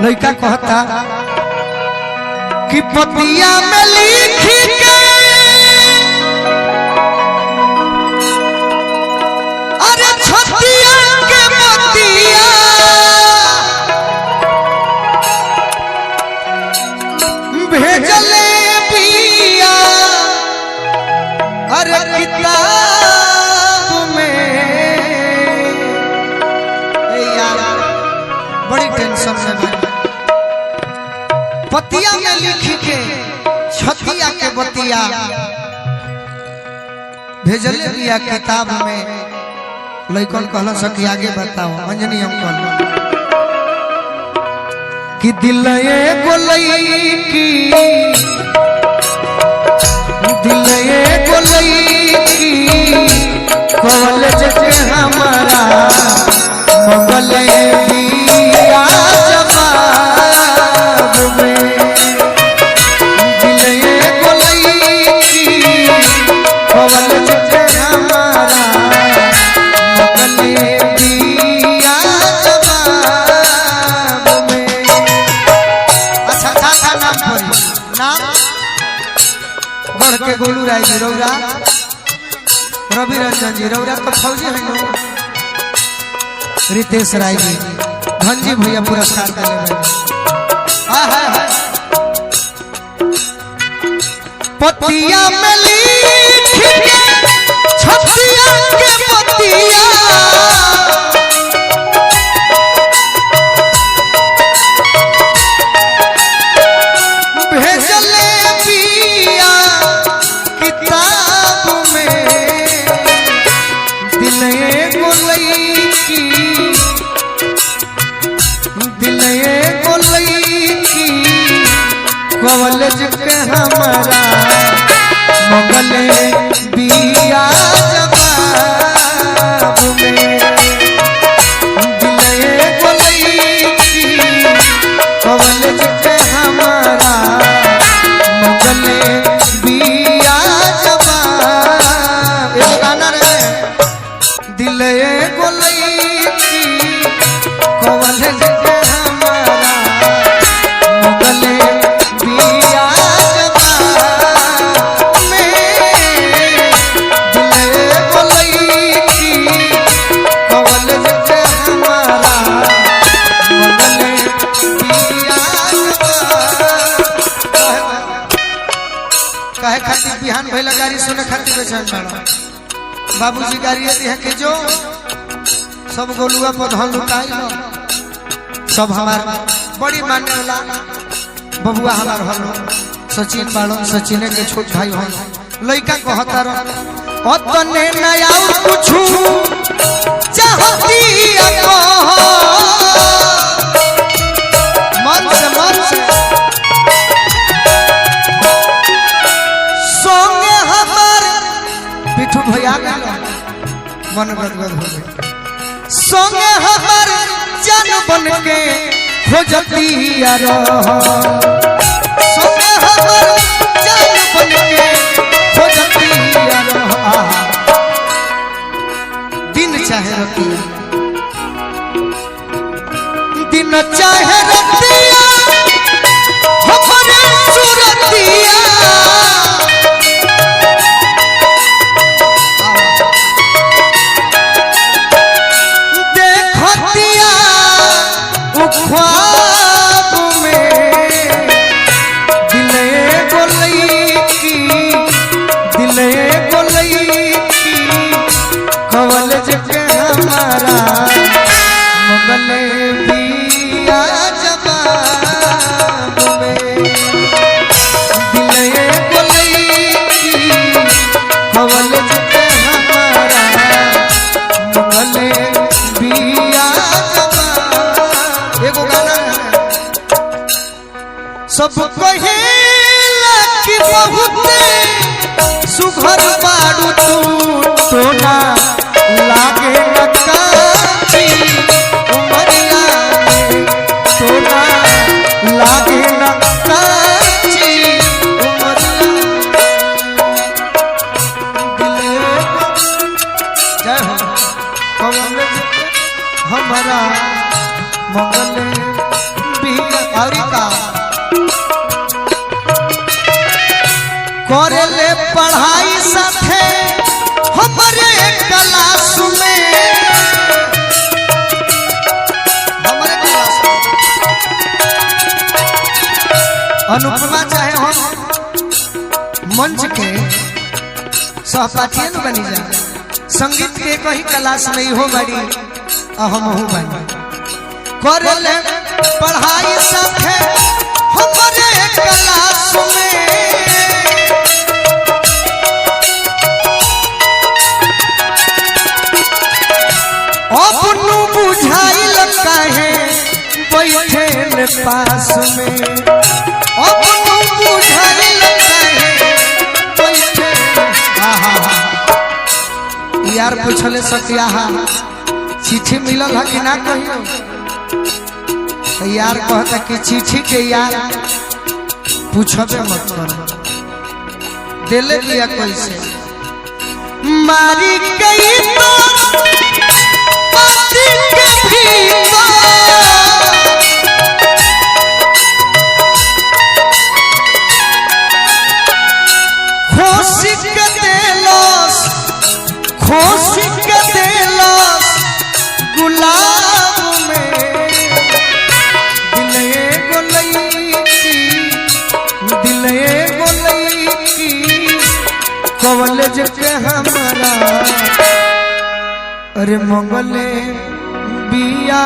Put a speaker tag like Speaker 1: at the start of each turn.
Speaker 1: लड़का कहता कि पतिया में लिख के अरे छतिया के पतिया भेजले पिया अरे किताब में यार बड़ी टेंशन में पतिया में लिख के छतिया के बतिया भेजले बिया किताब में। लइकन कहला सकी आगे बताओ अंजनी हम कहला कि दिल एगो लईकी कॉलेज के हमारा मंगले दिया जवाब में। दिल एगो लईकी कॉलेज के हमारा मंगले दिया जवाब में। अच्छा था नाम पर नाम बढ़ के गोलू राय जी रौरा रवि रंजन जी रौरा तो फौजी है नो रितेश राय जी धनजी भैया पुरस्कार दिले पतिया में लिख के छतिया के पतिया भेजले पिया किताब में। दिल एगो लईकी कॉलेज के हमारा मंगले बिया जवाब में। दिल एगो लईकी कॉलेज के हमारा मंगले बिया जवाब। एक गाना रे दिल एगो लईकी कॉलेज के हमारा मंगले बिया जवाब में। दिल एगो लईकी कॉलेज के हमारा मंगले बिया जवाब। कहे खातिर बिहान भइला गाड़ी सुने खातिर बेचैन बाड़ा बाबूजी गाड़ी है कि जो सब गोलुआ पर धन लुटाई सब हमार बड़ी मानने वाला बबुआ हमार हलो सचिन बाड़ो सचिन के छोट भाई हो लइका कहता रहो अतने नया कुछ चाहती मन से सोंगे हमार पिठू भैया मन गदगद हो गए सोंगे हमार जान बन के खोजती सोंगे हमार जान बन के खोजती दिन चाहे रतिया दिन चाहे रतिया हमारे सूरतिया ख्वाब में। दिल एगो लईकी कॉलेज के हमारा मंगले बिया जवाब में। दिल एगो लईकी कॉलेज के हमारा मंगले बिया एगो गाना सब कहेला कि बहुते सुघर बाड़ू तू सोना लागे न काची उमरिया में सोना लागे न काची उमरिया जय हो कॉलेज हमारा मंगले बिया और का करे ले पढ़ाई साथे हमारे क्लास में, हमारे क्लास में अनुपमा चाहे हम मंच के सहपाठी न बनी जा, संगीत के कहीं क्लास में हो बड़ी हम हो बनी करे ले पढ़ाई साथे हमारे क्लास में। अपनू बुझाइल काहे बैठे ले पास में, अपनू बुझाइल काहे बैठे। यार पूछले सकिया चिट्ठी मिलल है कि ना कहियो, यार कहता कि चिट्ठी के यार पूछबे मत कर, दिले लिया कैसे मारी गई तो पति के भीतर खोसी के देलस, खोसी के देलस गुलाब में दिले गोलई की कॉलेज के हमारा अरे मंगले बिया